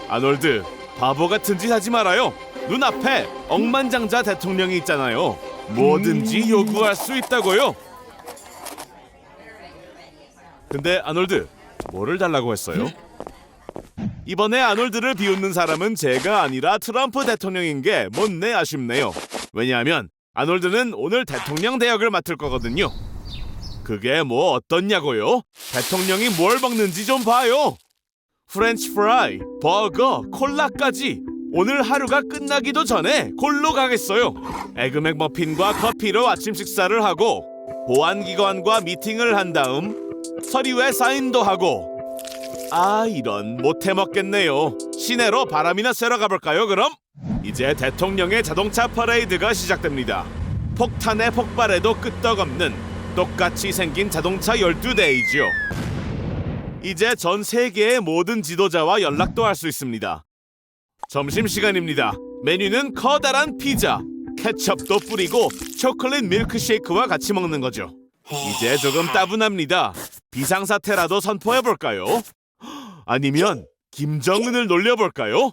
아놀드, 바보 같은 짓 하지 말아요. 눈앞에 억만장자 대통령이 있잖아요. 뭐든지 요구할 수 있다고요. 근데 아놀드, 뭐를 달라고 했어요? 이번에 아놀드를 비웃는 사람은 제가 아니라 트럼프 대통령인 게 못내 아쉽네요. 왜냐하면 아놀드는 오늘 대통령 대역을 맡을 거거든요. 그게 뭐 어떻냐고요? 대통령이 뭘 먹는지 좀 봐요. 프렌치 프라이, 버거, 콜라까지. 오늘 하루가 끝나기도 전에 골로 가겠어요. 에그맥 머핀과 커피로 아침 식사를 하고 보안기관과 미팅을 한 다음 서류에 사인도 하고. 이런 못해 먹겠네요. 시내로 바람이나 쐬러 가볼까요 그럼? 이제 대통령의 자동차 퍼레이드가 시작됩니다. 폭탄에 폭발에도 끄떡없는 똑같이 생긴 자동차 12대이죠. 이제 전 세계의 모든 지도자와 연락도 할 수 있습니다. 점심시간입니다. 메뉴는 커다란 피자, 케첩도 뿌리고 초콜릿 밀크쉐이크와 같이 먹는 거죠. 이제 조금 따분합니다. 비상사태라도 선포해볼까요? 아니면 김정은을 놀려볼까요?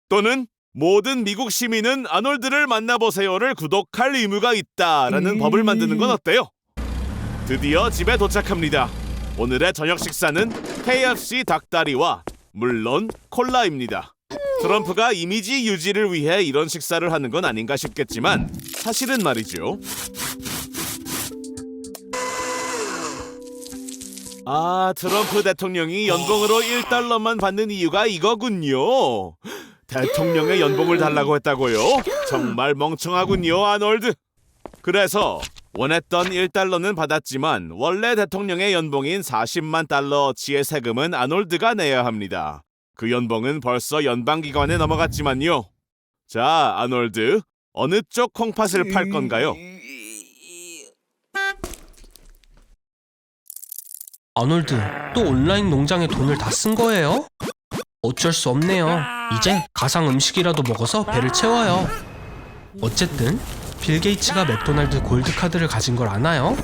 또는 모든 미국 시민은 아놀드를 만나보세요를 구독할 의무가 있다라는 법을 만드는 건 어때요? 드디어 집에 도착합니다. 오늘의 저녁 식사는 KFC 닭다리와 물론 콜라입니다. 트럼프가 이미지 유지를 위해 이런 식사를 하는 건 아닌가 싶겠지만 사실은 말이죠. 트럼프 대통령이 연봉으로 1달러만 받는 이유가 이거군요. 대통령의 연봉을 달라고 했다고요? 정말 멍청하군요, 아놀드. 그래서 원했던 1달러는 받았지만 원래 대통령의 연봉인 40만 달러어치의 세금은 아놀드가 내야 합니다. 그 연봉은 벌써 연방기관에 넘어갔지만요. 자, 아놀드, 어느 쪽 콩팥을 팔 건가요? 아놀드, 또 온라인 농장에 돈을 다 쓴 거예요? 어쩔 수 없네요. 이제 가상 음식이라도 먹어서 배를 채워요. 어쨌든 빌 게이츠가 맥도날드 골드카드를 가진 걸 아나요?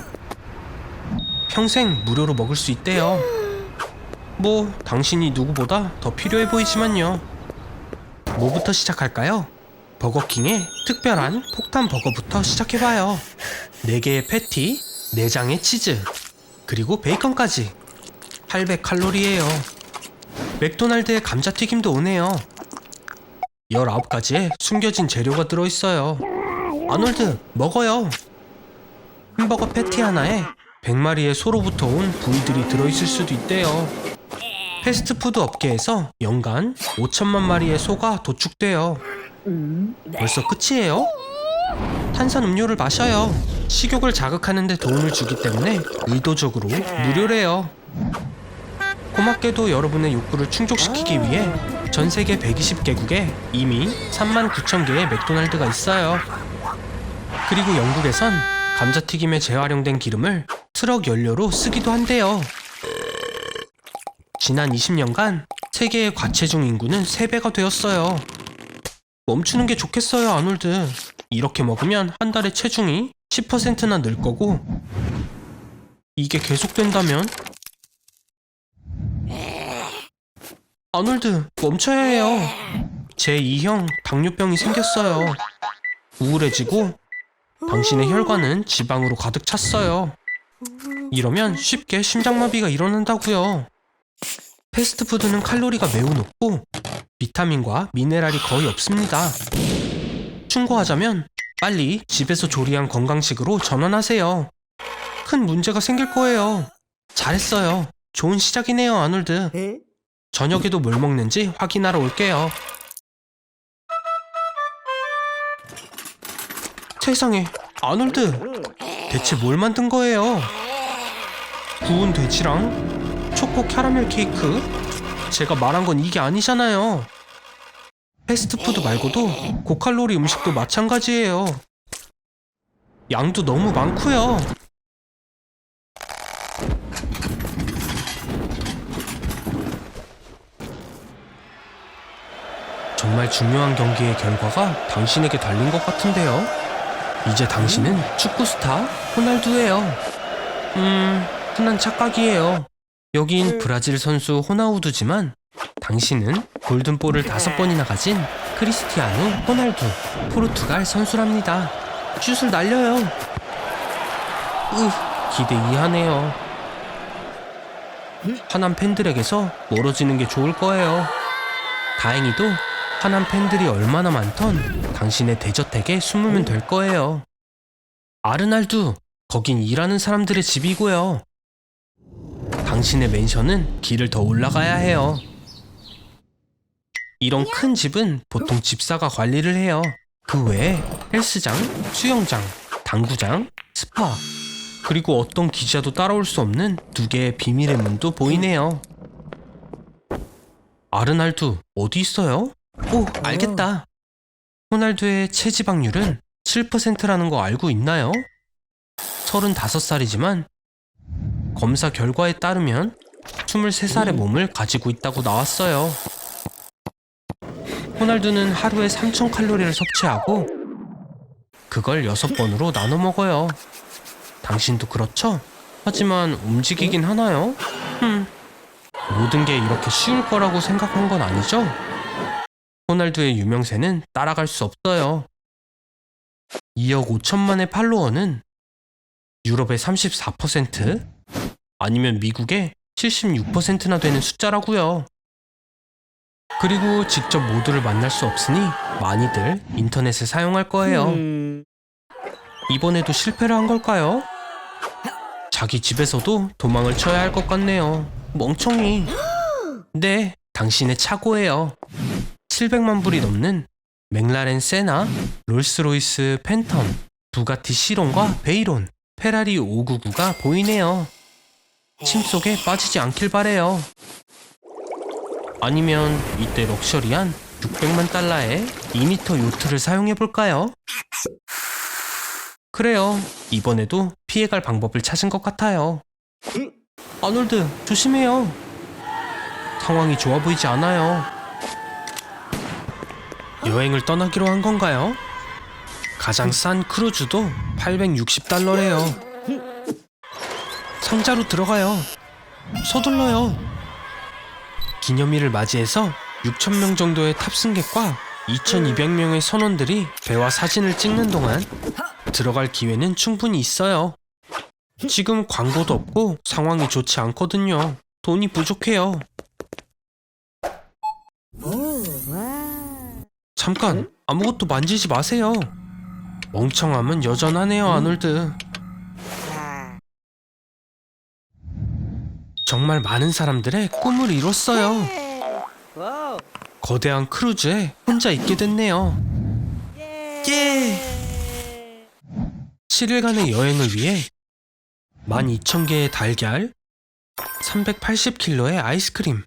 평생 무료로 먹을 수 있대요. 뭐 당신이 누구보다 더 필요해 보이지만요. 뭐부터 시작할까요? 버거킹의 특별한 폭탄 버거부터 시작해봐요. 4개의 패티, 4장의 치즈, 그리고 베이컨까지. 800칼로리예요. 맥도날드의 감자튀김도 오네요. 19가지의 숨겨진 재료가 들어있어요. 아놀드, 먹어요. 햄버거 패티 하나에 100마리의 소로부터 온 부위들이 들어있을 수도 있대요. 패스트푸드 업계에서 연간 5천만 마리의 소가 도축돼요. 벌써 끝이에요? 탄산음료를 마셔요. 식욕을 자극하는 데 도움을 주기 때문에 의도적으로 무료래요. 고맙게도 여러분의 욕구를 충족시키기 위해 전 세계 120개국에 이미 39,000개의 맥도날드가 있어요. 그리고 영국에선 감자튀김에 재활용된 기름을 트럭 연료로 쓰기도 한대요. 지난 20년간 세계의 과체중 인구는 3배가 되었어요. 멈추는 게 좋겠어요, 아놀드. 이렇게 먹으면 한 달에 체중이 10%나 늘 거고, 이게 계속된다면? 아놀드, 멈춰야 해요. 제2형 당뇨병이 생겼어요. 우울해지고 당신의 혈관은 지방으로 가득 찼어요. 이러면 쉽게 심장마비가 일어난다고요. 패스트푸드는 칼로리가 매우 높고 비타민과 미네랄이 거의 없습니다. 충고하자면 빨리 집에서 조리한 건강식으로 전환하세요. 큰 문제가 생길 거예요. 잘했어요. 좋은 시작이네요, 아놀드. 저녁에도 뭘 먹는지 확인하러 올게요. 세상에, 아놀드, 대체 뭘 만든 거예요? 구운 돼지랑 초코 캐러멜 케이크? 제가 말한 건 이게 아니잖아요. 패스트푸드 말고도 고칼로리 음식도 마찬가지예요. 양도 너무 많고요. 정말 중요한 경기의 결과가 당신에게 달린 것 같은데요. 이제 당신은 축구 스타 호날두예요. 흔한 착각이에요. 여긴 브라질 선수 호나우두지만 당신은 골든볼을 5번이나 가진 크리스티아누 호날두, 포르투갈 선수랍니다. 슛을 날려요. 기대 이하네요. 하남 팬들에게서 멀어지는 게 좋을 거예요. 다행히도 하남 팬들이 얼마나 많던 당신의 대저택에 숨으면 될 거예요. 아르날두, 거긴 일하는 사람들의 집이고요. 당신의 맨션은 길을 더 올라가야 해요. 이런 큰 집은 보통 집사가 관리를 해요. 그 외에 헬스장, 수영장, 당구장, 스파, 그리고 어떤 기자도 따라올 수 없는 2개의 비밀의 문도 보이네요. 아르날두, 어디 있어요? 오, 알겠다. 호날두의 체지방률은 7%라는 거 알고 있나요? 35살이지만 검사 결과에 따르면 23살의 몸을 가지고 있다고 나왔어요. 호날두는 하루에 3000칼로리를 섭취하고 그걸 6번으로 나눠 먹어요. 당신도 그렇죠? 하지만 움직이긴 하나요? 모든 게 이렇게 쉬울 거라고 생각한 건 아니죠? 호날두의 유명세는 따라갈 수 없어요. 2억 5천만의 팔로워는 유럽의 34%, 아니면 미국의 76%나 되는 숫자라고요. 그리고 직접 모두를 만날 수 없으니 많이들 인터넷을 사용할 거예요. 이번에도 실패를 한 걸까요? 자기 집에서도 도망을 쳐야 할 것 같네요. 멍청이. 네, 당신의 착오예요. 700만 불이 넘는 맥라렌 세나, 롤스로이스 팬텀, 부가티 시론과 베이론, 페라리 599가 보이네요. 침 속에 빠지지 않길 바래요. 아니면 이때 럭셔리한 600만 달러의 2m 요트를 사용해볼까요? 그래요, 이번에도 피해갈 방법을 찾은 것 같아요. 아놀드, 조심해요. 상황이 좋아 보이지 않아요. 여행을 떠나기로 한 건가요? 가장 싼 크루즈도 860달러래요. 상자로 들어가요. 서둘러요. 기념일을 맞이해서 6,000명 정도의 탑승객과 2,200명의 선원들이 배와 사진을 찍는 동안 들어갈 기회는 충분히 있어요. 지금 광고도 없고 상황이 좋지 않거든요. 돈이 부족해요. 잠깐, 아무것도 만지지 마세요. 멍청함은 여전하네요, 아놀드. 정말 많은 사람들의 꿈을 이뤘어요. 거대한 크루즈에 혼자 있게 됐네요. 예! 7일간의 여행을 위해 12,000개의 달걀, 380kg의 아이스크림,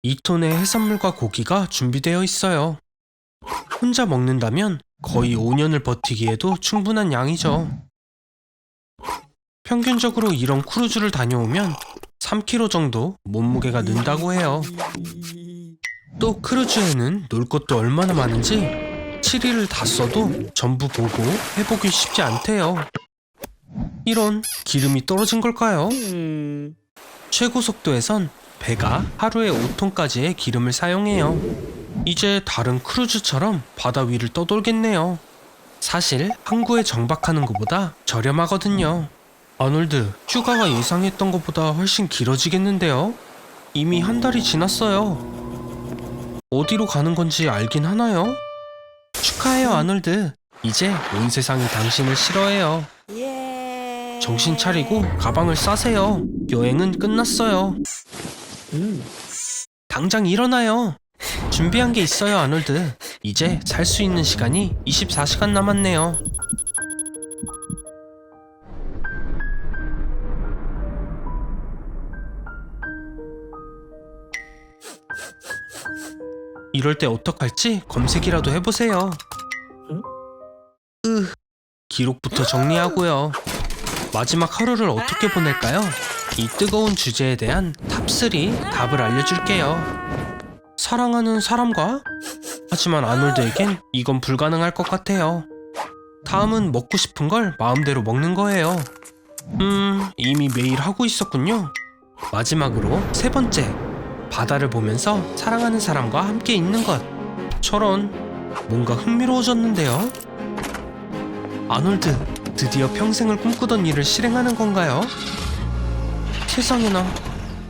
2톤의 해산물과 고기가 준비되어 있어요. 혼자 먹는다면 거의 5년을 버티기에도 충분한 양이죠. 평균적으로 이런 크루즈를 다녀오면 3kg 정도 몸무게가 는다고 해요. 또 크루즈에는 놀 것도 얼마나 많은지 7일을 다 써도 전부 보고 해보기 쉽지 않대요. 이런, 기름이 떨어진 걸까요? 최고 속도에선 배가 하루에 5톤까지의 기름을 사용해요. 이제 다른 크루즈처럼 바다 위를 떠돌겠네요. 사실 항구에 정박하는 것보다 저렴하거든요. 아놀드, 휴가가 예상했던 것보다 훨씬 길어지겠는데요? 이미 한 달이 지났어요. 어디로 가는 건지 알긴 하나요? 축하해요, 아놀드. 이제 온 세상이 당신을 싫어해요. 정신 차리고 가방을 싸세요. 여행은 끝났어요. 당장 일어나요. 준비한 게 있어요, 아놀드. 이제 잘 수 있는 시간이 24시간 남았네요. 이럴 때 어떡할지 검색이라도 해보세요. 기록부터 정리하고요. 마지막 하루를 어떻게 보낼까요? 이 뜨거운 주제에 대한 탑3 답을 알려줄게요. 사랑하는 사람과? 하지만 아놀드에겐 이건 불가능할 것 같아요. 다음은 먹고 싶은 걸 마음대로 먹는 거예요. 이미 매일 하고 있었군요. 마지막으로 3번째, 바다를 보면서 사랑하는 사람과 함께 있는 것. 저런, 뭔가 흥미로워졌는데요. 아놀드, 드디어 평생을 꿈꾸던 일을 실행하는 건가요? 세상에나,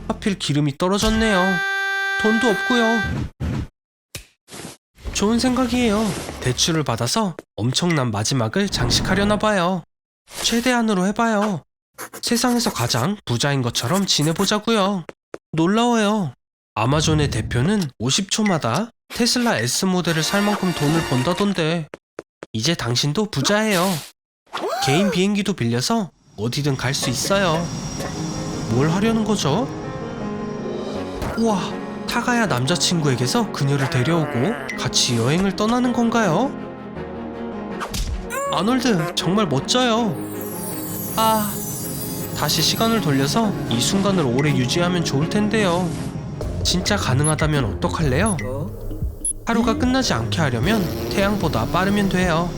하필 기름이 떨어졌네요. 돈도 없고요. 좋은 생각이에요. 대출을 받아서 엄청난 마지막을 장식하려나 봐요. 최대한으로 해봐요. 세상에서 가장 부자인 것처럼 지내보자고요. 놀라워요. 아마존의 대표는 50초마다 테슬라 S 모델을 살 만큼 돈을 번다던데 이제 당신도 부자예요. 개인 비행기도 빌려서 어디든 갈 수 있어요. 뭘 하려는 거죠? 우와, 타가야 남자친구에게서 그녀를 데려오고 같이 여행을 떠나는 건가요? 아놀드, 정말 멋져요. 아, 다시 시간을 돌려서 이 순간을 오래 유지하면 좋을 텐데요. 진짜 가능하다면 어떡할래요? 하루가 끝나지 않게 하려면 태양보다 빠르면 돼요.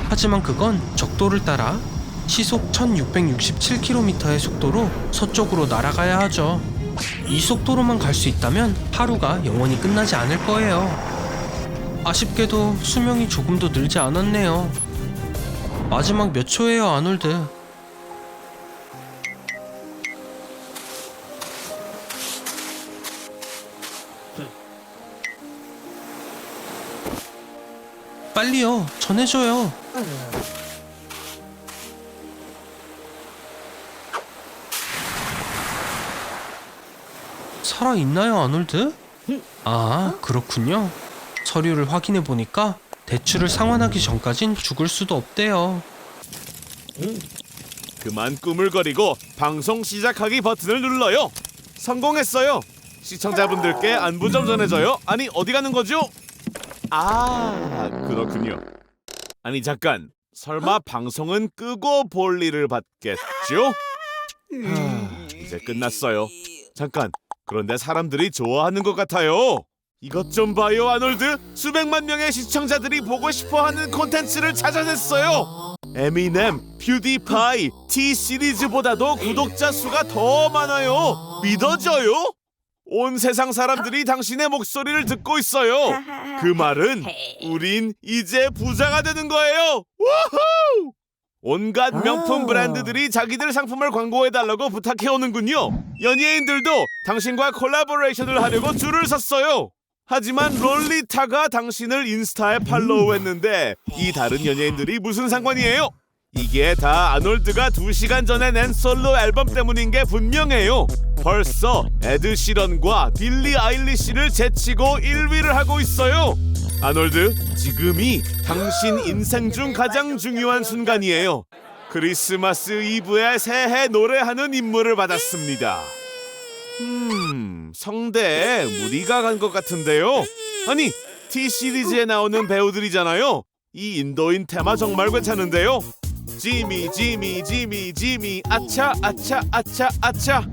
하지만 그건 적도를 따라 시속 1667km의 속도로 서쪽으로 날아가야 하죠. 이 속도로만 갈 수 있다면 하루가 영원히 끝나지 않을 거예요. 아쉽게도 수명이 조금도 늘지 않았네요. 마지막 몇 초예요, 아놀드? 빨리요, 전해줘요. 살아있나요, 아놀드? 아, 그렇군요. 서류를 확인해보니까 대출을 상환하기 전까진 죽을 수도 없대요. 그만 꾸물거리고 방송 시작하기 버튼을 눌러요. 성공했어요. 시청자분들께 안부 좀 전해줘요. 아니, 어디 가는 거죠? 아, 그렇군요. 아니, 잠깐. 설마 방송은 끄고 볼 일을 받겠죠? 이제 끝났어요. 잠깐. 그런데 사람들이 좋아하는 것 같아요. 이것 좀 봐요, 아놀드. 수백만 명의 시청자들이 보고 싶어하는 콘텐츠를 찾아냈어요. 에미넴, 퓨디파이, T-시리즈보다도 구독자 수가 더 많아요. 믿어져요? 온 세상 사람들이 당신의 목소리를 듣고 있어요. 그 말은 우린 이제 부자가 되는 거예요. 우후! 온갖 명품 브랜드들이 자기들 상품을 광고해달라고 부탁해오는군요. 연예인들도 당신과 콜라보레이션을 하려고 줄을 섰어요. 하지만 롤리타가 당신을 인스타에 팔로우했는데 이 다른 연예인들이 무슨 상관이에요? 이게 다 아놀드가 2시간 전에 낸 솔로 앨범 때문인 게 분명해요. 벌써 에드 시런과 빌리 아일리시를 제치고 1위를 하고 있어요. 아놀드, 지금이 당신 인생 중 가장 중요한 순간이에요. 크리스마스 이브에 새해 노래하는 임무를 받았습니다. 성대에 무리가 간 것 같은데요. 아니, T-시리즈에 나오는 배우들이잖아요. 이 인도인 테마 정말 괜찮은데요. 지미 지미 지미 지미 아차 아차 아차 아차.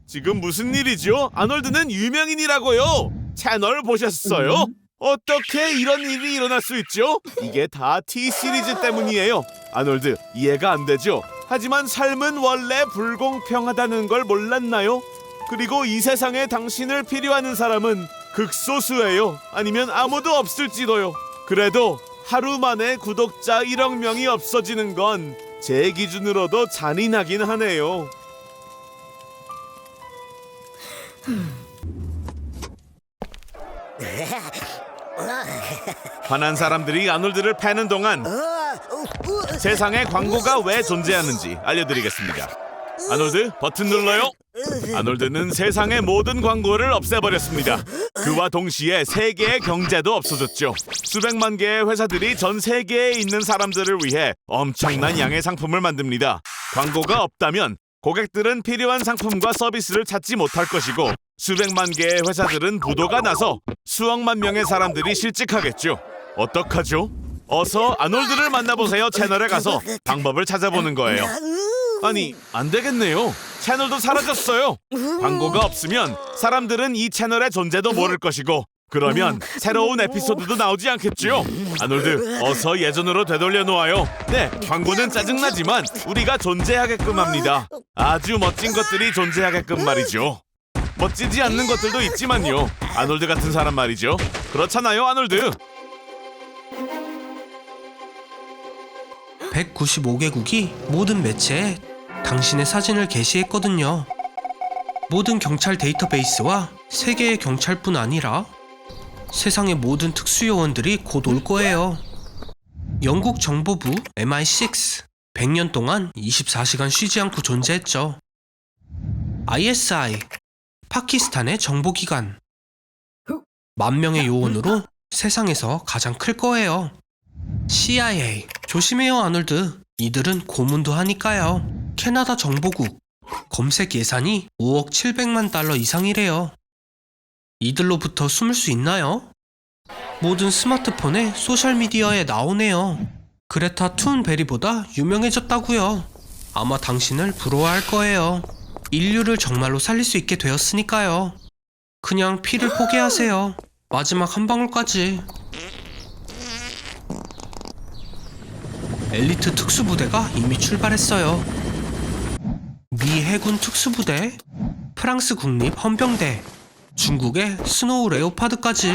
지금 무슨 일이죠? 아놀드는 유명인이라고요. 채널 보셨어요? 어떻게 이런 일이 일어날 수 있죠? 이게 다 T-시리즈 때문이에요. 아놀드, 이해가 안 되죠? 하지만 삶은 원래 불공평하다는 걸 몰랐나요? 그리고 이 세상에 당신을 필요하는 사람은 극소수예요. 아니면 아무도 없을지도요. 그래도 하루 만에 구독자 1억 명이 없어지는 건 제 기준으로도 잔인하긴 하네요. 화난 사람들이 아놀드를 패는 동안 세상에 광고가 왜 존재하는지 알려드리겠습니다. 아놀드, 버튼 눌러요. 아놀드는 세상의 모든 광고를 없애버렸습니다. 그와 동시에 세계의 경제도 없어졌죠. 수백만 개의 회사들이 전 세계에 있는 사람들을 위해 엄청난 양의 상품을 만듭니다. 광고가 없다면 고객들은 필요한 상품과 서비스를 찾지 못할 것이고 수백만 개의 회사들은 부도가 나서 수억만 명의 사람들이 실직하겠죠. 어떡하죠? 어서 아놀드를 만나보세요 채널에 가서 방법을 찾아보는 거예요. 아니, 안 되겠네요. 채널도 사라졌어요. 광고가 없으면 사람들은 이 채널의 존재도 모를 것이고 그러면 새로운 에피소드도 나오지 않겠죠? 아놀드, 어서 예전으로 되돌려 놓아요. 네, 광고는 짜증나지만 우리가 존재하게끔 합니다. 아주 멋진 것들이 존재하게끔 말이죠. 멋지지 않는 것들도 있지만요. 아놀드 같은 사람 말이죠. 그렇잖아요, 아놀드. 195개국이 모든 매체에 당신의 사진을 게시했거든요. 모든 경찰 데이터베이스와 세계의 경찰뿐 아니라 세상의 모든 특수요원들이 곧 올 거예요. 영국 정보부 MI6 100년 동안 24시간 쉬지 않고 존재했죠. ISI 파키스탄의 정보기관 10,000명의 요원으로 세상에서 가장 클 거예요. CIA 조심해요 아놀드. 이들은 고문도 하니까요. 캐나다 정보국 검색 예산이 5억 700만 달러 이상이래요. 이들로부터 숨을 수 있나요? 모든 스마트폰에 소셜미디어에 나오네요. 그레타 툰베리보다 유명해졌다고요. 아마 당신을 부러워할 거예요. 인류를 정말로 살릴 수 있게 되었으니까요. 그냥 피를 포기하세요. 마지막 한 방울까지. 엘리트 특수부대가 이미 출발했어요. 미 해군 특수부대, 프랑스 국립 헌병대, 중국의 스노우 레오파드까지.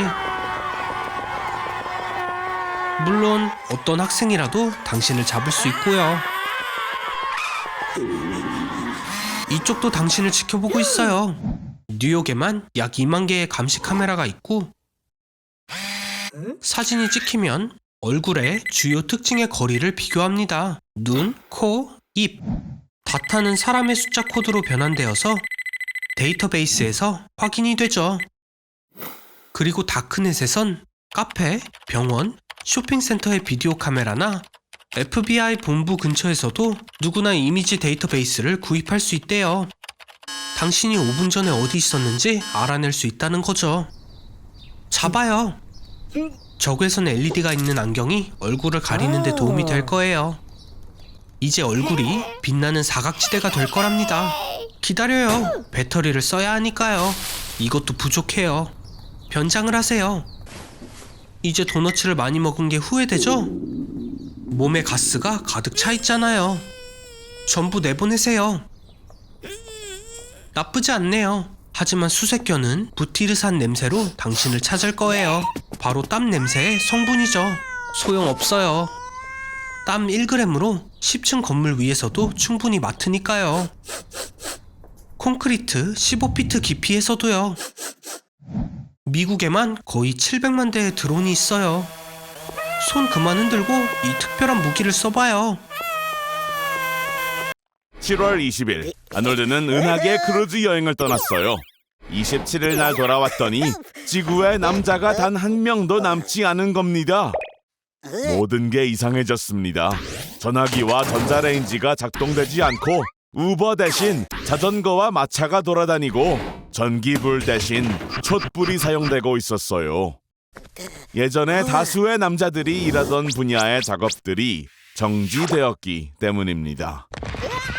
물론 어떤 학생이라도 당신을 잡을 수 있고요. 이쪽도 당신을 지켜보고 있어요. 뉴욕에만 약 2만 개의 감시 카메라가 있고 사진이 찍히면 얼굴의 주요 특징의 거리를 비교합니다. 눈, 코, 입. 다타는 사람의 숫자 코드로 변환되어서 데이터베이스에서 확인이 되죠. 그리고 다크넷에선 카페, 병원, 쇼핑센터의 비디오 카메라나 FBI 본부 근처에서도 누구나 이미지 데이터베이스를 구입할 수 있대요. 당신이 5분 전에 어디 있었는지 알아낼 수 있다는 거죠. 잡아요. 적외선 LED가 있는 안경이 얼굴을 가리는 데 도움이 될 거예요. 이제 얼굴이 빛나는 사각지대가 될 거랍니다. 기다려요. 배터리를 써야 하니까요. 이것도 부족해요. 변장을 하세요. 이제 도너츠를 많이 먹은 게 후회되죠? 몸에 가스가 가득 차 있잖아요. 전부 내보내세요. 나쁘지 않네요. 하지만 수색견은 부티르산 냄새로 당신을 찾을 거예요. 바로 땀 냄새의 성분이죠. 소용없어요. 땀 1g으로 10층 건물 위에서도 충분히 맡으니까요. 콘크리트 15피트 깊이에서도요. 미국에만 거의 700만 대의 드론이 있어요. 손 그만 흔들고 이 특별한 무기를 써봐요. 7월 20일 아놀드는 은하계 크루즈 여행을 떠났어요. 27일 날 돌아왔더니 지구에 남자가 단 한 명도 남지 않은 겁니다. 모든 게 이상해졌습니다. 전화기와 전자레인지가 작동되지 않고 우버 대신 자전거와 마차가 돌아다니고 전기불 대신 촛불이 사용되고 있었어요. 예전에 다수의 남자들이 일하던 분야의 작업들이 정지되었기 때문입니다.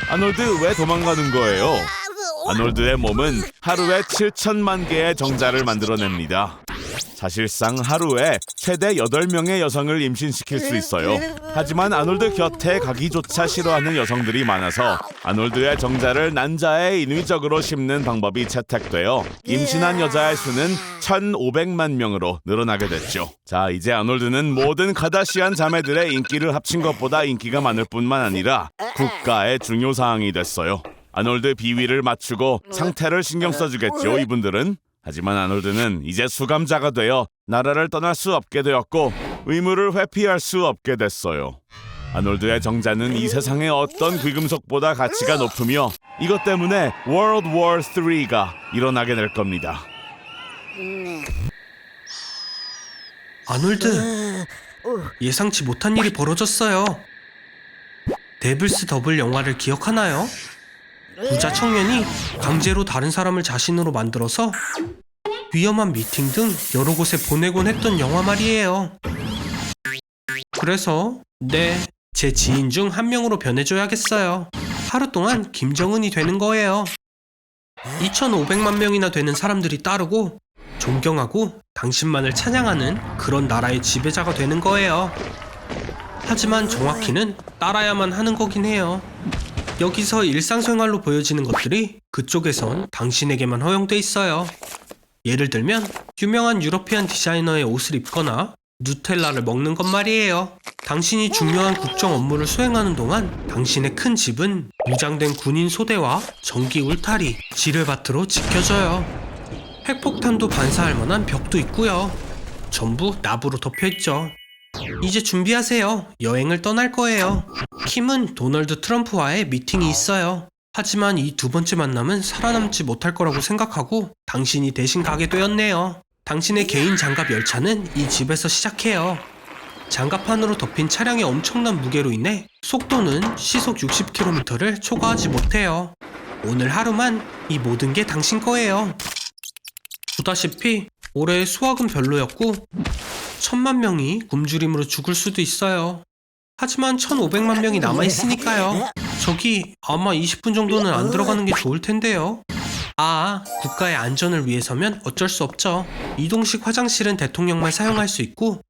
아놀드 왜 도망가는 거예요? 아놀드의 몸은 하루에 7천만 개의 정자를 만들어냅니다. 사실상 하루에 최대 8명의 여성을 임신시킬 수 있어요. 하지만 아놀드 곁에 가기조차 싫어하는 여성들이 많아서 아놀드의 정자를 난자에 인위적으로 심는 방법이 채택되어 임신한 여자의 수는 1,500만 명으로 늘어나게 됐죠. 자, 이제 아놀드는 모든 카다시안 자매들의 인기를 합친 것보다 인기가 많을 뿐만 아니라 국가의 중요 사항이 됐어요. 아놀드 비위를 맞추고 상태를 신경 써주겠죠, 이분들은. 하지만 아놀드는 이제 수감자가 되어 나라를 떠날 수 없게 되었고 의무를 회피할 수 없게 됐어요. 아놀드의 정자는 이 세상의 어떤 귀금속보다 가치가 높으며 이것 때문에 World War III가 일어나게 될 겁니다. 아놀드, 예상치 못한 일이 벌어졌어요. 데블스 더블 영화를 기억하나요? 부자 청년이 강제로 다른 사람을 자신으로 만들어서 위험한 미팅 등 여러 곳에 보내곤 했던 영화 말이에요. 그래서 제 지인 중 한 명으로 변해줘야겠어요. 하루 동안 김정은이 되는 거예요. 2,500만 명이나 되는 사람들이 따르고 존경하고 당신만을 찬양하는 그런 나라의 지배자가 되는 거예요. 하지만 정확히는 따라야만 하는 거긴 해요. 여기서 일상생활로 보여지는 것들이 그쪽에선 당신에게만 허용돼 있어요. 예를 들면 유명한 유러피안 디자이너의 옷을 입거나 누텔라를 먹는 것 말이에요. 당신이 중요한 국정 업무를 수행하는 동안 당신의 큰 집은 무장된 군인 소대와 전기 울타리, 지뢰밭으로 지켜져요. 핵폭탄도 반사할 만한 벽도 있고요. 전부 나부로 덮여있죠. 이제 준비하세요. 여행을 떠날 거예요. 킴은 도널드 트럼프와의 미팅이 있어요. 하지만 이 두 번째 만남은 살아남지 못할 거라고 생각하고 당신이 대신 가게 되었네요. 당신의 개인 장갑 열차는 이 집에서 시작해요. 장갑 안으로 덮인 차량의 엄청난 무게로 인해 속도는 시속 60km를 초과하지 못해요. 오늘 하루만 이 모든 게 당신 거예요. 보다시피 올해 수확은 별로였고 1000만 명이 굶주림으로 죽을 수도 있어요. 하지만 1500만 명이 남아있으니까요. 저기 아마 20분 정도는 안 들어가는 게 좋을 텐데요. 국가의 안전을 위해서면 어쩔 수 없죠. 이동식 화장실은 대통령만 사용할 수 있고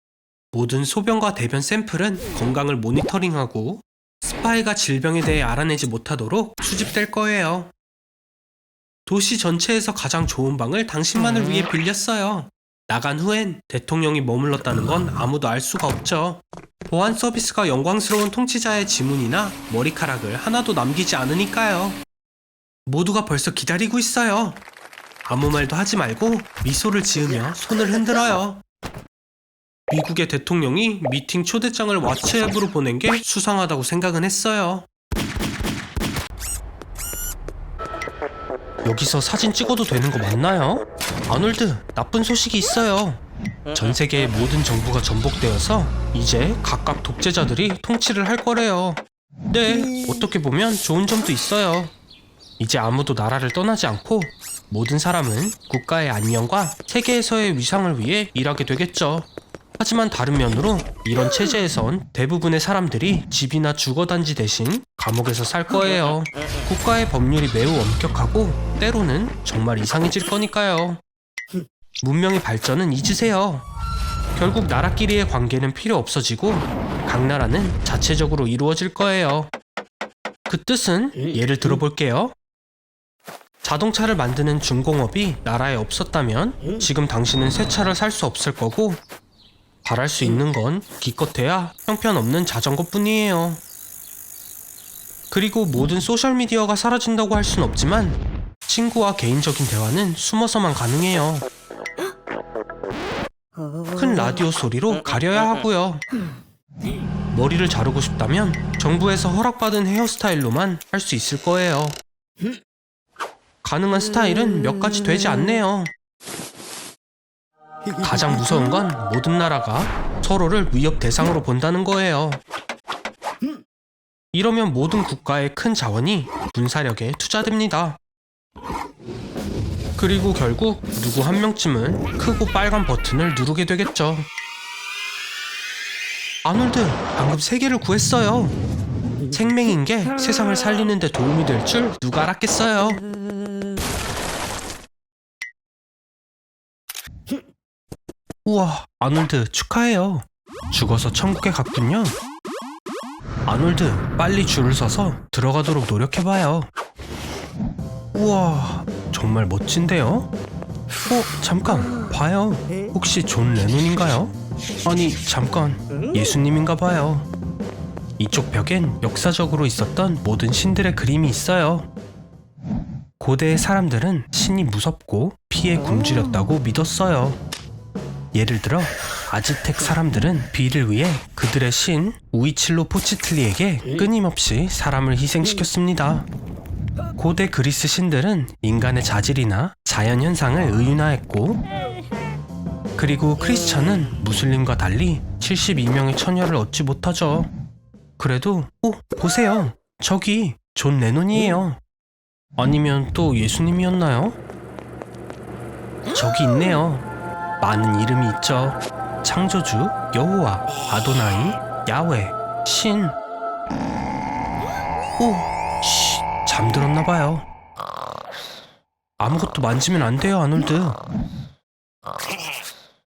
모든 소변과 대변 샘플은 건강을 모니터링하고 스파이가 질병에 대해 알아내지 못하도록 수집될 거예요. 도시 전체에서 가장 좋은 방을 당신만을 위해 빌렸어요. 나간 후엔 대통령이 머물렀다는 건 아무도 알 수가 없죠. 보안 서비스가 영광스러운 통치자의 지문이나 머리카락을 하나도 남기지 않으니까요. 모두가 벌써 기다리고 있어요. 아무 말도 하지 말고 미소를 지으며 손을 흔들어요. 미국의 대통령이 미팅 초대장을 왓츠앱으로 보낸 게 수상하다고 생각은 했어요. 여기서 사진 찍어도 되는 거 맞나요? 아놀드, 나쁜 소식이 있어요. 전 세계의 모든 정부가 전복되어서 이제 각각 독재자들이 통치를 할 거래요. 네, 어떻게 보면 좋은 점도 있어요. 이제 아무도 나라를 떠나지 않고 모든 사람은 국가의 안녕과 세계에서의 위상을 위해 일하게 되겠죠. 하지만 다른 면으로 이런 체제에선 대부분의 사람들이 집이나 주거단지 대신 감옥에서 살 거예요. 국가의 법률이 매우 엄격하고 때로는 정말 이상해질 거니까요. 문명의 발전은 잊으세요. 결국 나라끼리의 관계는 필요 없어지고 각 나라는 자체적으로 이루어질 거예요. 그 뜻은 예를 들어볼게요. 자동차를 만드는 중공업이 나라에 없었다면 지금 당신은 새 차를 살 수 없을 거고 바랄 수 있는 건 기껏해야 형편없는 자전거뿐이에요. 그리고 모든 소셜미디어가 사라진다고 할 순 없지만 친구와 개인적인 대화는 숨어서만 가능해요. 큰 라디오 소리로 가려야 하고요. 머리를 자르고 싶다면 정부에서 허락받은 헤어스타일로만 할 수 있을 거예요. 가능한 스타일은 몇 가지 되지 않네요. 가장 무서운 건 모든 나라가 서로를 위협 대상으로 본다는 거예요. 이러면 모든 국가의 큰 자원이 군사력에 투자됩니다. 그리고 결국 누구 한 명쯤은 크고 빨간 버튼을 누르게 되겠죠. 아놀드, 방금 세계를 구했어요. 생명인 게 세상을 살리는 데 도움이 될 줄 누가 알았겠어요. 우와, 아놀드 축하해요. 죽어서 천국에 갔군요. 아놀드, 빨리 줄을 서서 들어가도록 노력해봐요. 우와, 정말 멋진데요? 잠깐, 봐요. 혹시 존 레논인가요? 아니, 잠깐, 예수님인가 봐요. 이쪽 벽엔 역사적으로 있었던 모든 신들의 그림이 있어요. 고대의 사람들은 신이 무섭고 피에 굶주렸다고 믿었어요. 예를 들어 아즈텍 사람들은 비를 위해 그들의 신 우이칠로 포치틀리에게 끊임없이 사람을 희생시켰습니다. 고대 그리스 신들은 인간의 자질이나 자연현상을 의인화했고, 그리고 크리스천은 무슬림과 달리 72명의 처녀를 얻지 못하죠. 그래도 보세요, 저기 존 레논이에요. 아니면 또 예수님이었나요? 저기 있네요. 많은 이름이 있죠. 창조주, 여호와, 아도나이, 야훼, 신. 잠들었나봐요. 아무것도 만지면 안 돼요, 아놀드.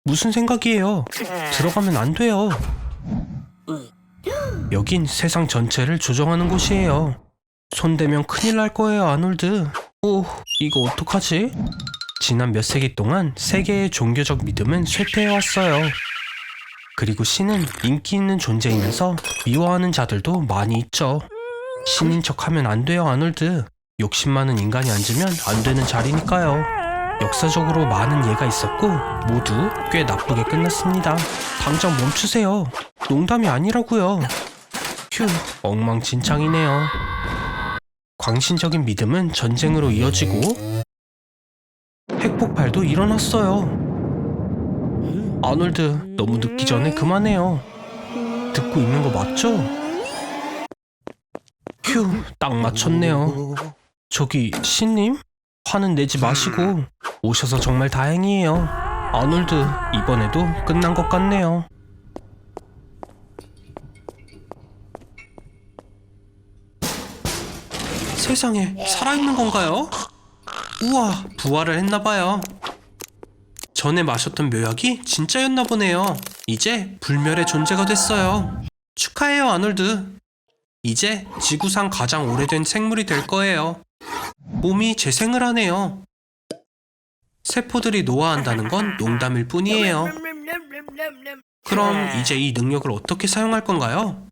무슨 생각이에요? 들어가면 안 돼요. 여긴 세상 전체를 조정하는 곳이에요. 손대면 큰일 날 거예요, 아놀드. 오, 이거 어떡하지? 지난 몇 세기 동안 세계의 종교적 믿음은 쇠퇴해왔어요. 그리고 신은 인기 있는 존재이면서 미워하는 자들도 많이 있죠. 신인 척하면 안 돼요, 아놀드. 욕심 많은 인간이 앉으면 안 되는 자리니까요. 역사적으로 많은 예가 있었고 모두 꽤 나쁘게 끝났습니다. 당장 멈추세요. 농담이 아니라고요. 휴, 엉망진창이네요. 광신적인 믿음은 전쟁으로 이어지고 핵폭발도 일어났어요. 아놀드, 너무 늦기 전에 그만해요. 듣고 있는 거 맞죠? 휴, 딱 맞췄네요. 저기 신님? 화는 내지 마시고 오셔서 정말 다행이에요. 아놀드, 이번에도 끝난 것 같네요. 세상에, 살아있는 건가요? 우와, 부활을 했나봐요. 전에 마셨던 묘약이 진짜였나 보네요. 이제 불멸의 존재가 됐어요. 축하해요, 아놀드. 이제 지구상 가장 오래된 생물이 될 거예요. 몸이 재생을 하네요. 세포들이 노화한다는 건 농담일 뿐이에요. 그럼 이제 이 능력을 어떻게 사용할 건가요?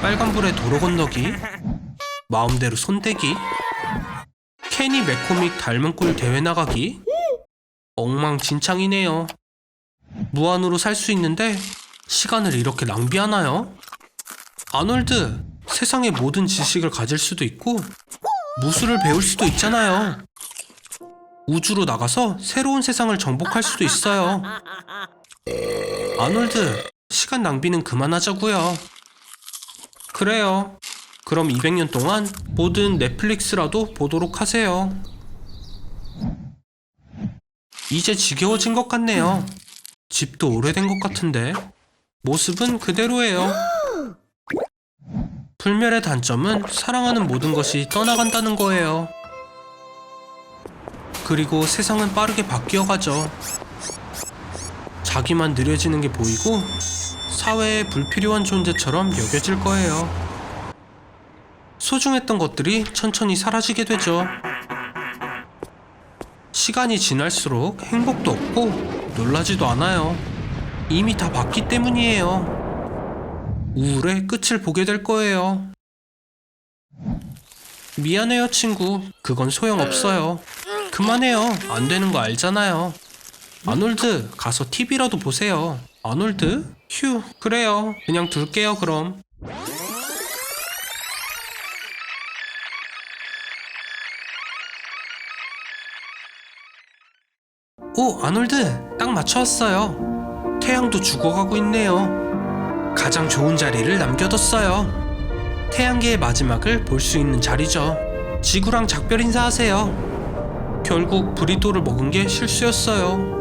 빨간불에 도로 건너기, 마음대로 손대기, 케니 매코믹 닮은 꼴 대회 나가기. 엉망진창이네요. 무한으로 살 수 있는데 시간을 이렇게 낭비하나요? 아놀드, 세상의 모든 지식을 가질 수도 있고 무술을 배울 수도 있잖아요. 우주로 나가서 새로운 세상을 정복할 수도 있어요. 아놀드, 시간 낭비는 그만하자고요. 그래요. 그럼 200년 동안 모든 넷플릭스라도 보도록 하세요. 이제 지겨워진 것 같네요. 집도 오래된 것 같은데 모습은 그대로예요. 불멸의 단점은 사랑하는 모든 것이 떠나간다는 거예요. 그리고 세상은 빠르게 바뀌어가죠. 자기만 느려지는 게 보이고 사회에 불필요한 존재처럼 여겨질 거예요. 소중했던 것들이 천천히 사라지게 되죠. 시간이 지날수록 행복도 없고 놀라지도 않아요. 이미 다 봤기 때문이에요. 우울의 끝을 보게 될 거예요. 미안해요, 친구. 그건 소용없어요. 그만해요. 안 되는 거 알잖아요. 아놀드, 가서 TV라도 보세요. 아놀드? 휴, 그래요. 그냥 둘게요, 그럼. 오, 아놀드, 딱 맞춰왔어요. 태양도 죽어가고 있네요. 가장 좋은 자리를 남겨뒀어요. 태양계의 마지막을 볼 수 있는 자리죠. 지구랑 작별 인사하세요. 결국 브리또를 먹은 게 실수였어요.